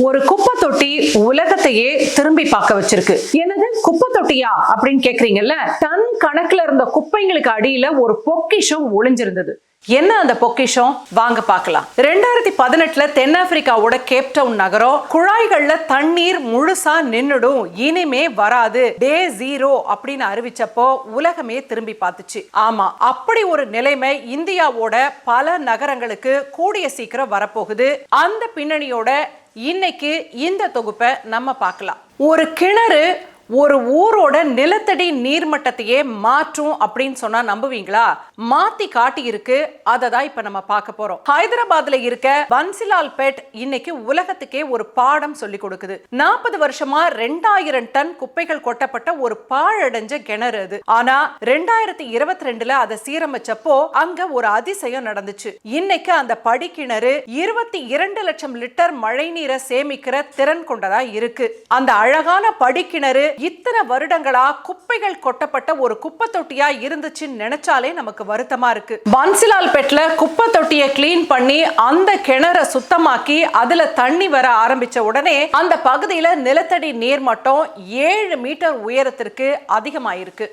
ஒரு குப்பை தொட்டி உலகத்தையே திரும்பி பார்க்க வச்சிருக்கு. என்னது குப்பை தொட்டியா அப்படின்னு கேக்குறீங்கல்ல? டன் கணக்குல இருந்த குப்பைங்களுக்கு அடியில ஒரு பொக்கிஷம் ஒளிஞ்சிருந்தது. என்ன அந்த பொக்கிஷம்? வாங்க பார்க்கலாம். 2018 தென்னாப்பிரிக்காவோட கேப்டவுன் நகரம் குழாய்கள்ல தண்ணீர் முழுசா நின்னுடும், இனிமே வராது, டே 0 அப்படின்னு அறிவிச்சப்போ உலகமே திரும்பி பார்த்துச்சு. ஆமா, அப்படி ஒரு நிலைமை இந்தியாவோட பல நகரங்களுக்கு கூடிய சீக்கிரம் வரப்போகுது. அந்த பின்னணியோட இன்னைக்கு இந்த தொகுப்பை நம்ம பார்க்கலாம். ஒரு கிணறு ஒரு ஊரோட நிலத்தடி நீர்மட்டத்தையே மாற்றும் அப்படின்னு சொன்னா நம்புவீங்களா? மாத்தி காட்டி இருக்கு. அதை தான் இப்ப நம்ம பார்க்க போறோம். ஹைதராபாத்ல இருக்க பன்சிலால் பெட் இன்னைக்கு உலகத்துக்கே ஒரு பாடம் சொல்லி கொடுக்குது. 40 வருஷமா 2000 டன் குப்பைகள் கொட்டப்பட்ட ஒரு பாழடைஞ்ச கிணறு அது. ஆனா 2022 அதை சீரமைச்சப்போ அங்க ஒரு அதிசயம் நடந்துச்சு. இன்னைக்கு அந்த படிக்கிணறு 22 லட்சம் லிட்டர் மழை நீரை சேமிக்கிற திறன் கொண்டதா இருக்கு. அந்த அழகான படிக்கிணறு இத்தனை வருடங்களா குப்பைகள் கொட்டப்பட்ட ஒரு குப்பை தொட்டியா இருந்துச்சுன்னு நினைச்சாலே நமக்கு வருத்தமா இருக்கு. பன்சிலால் பெட்ல குப்பை தொட்டியை கிளீன் பண்ணி அந்த கிணற சுத்தமாக்கி அதுல தண்ணி வர ஆரம்பிச்ச உடனே அந்த பகுதியில நிலத்தடி நீர் மட்டம் 7 மீட்டர் உயரத்திற்கு அதிகமாயிருக்கு.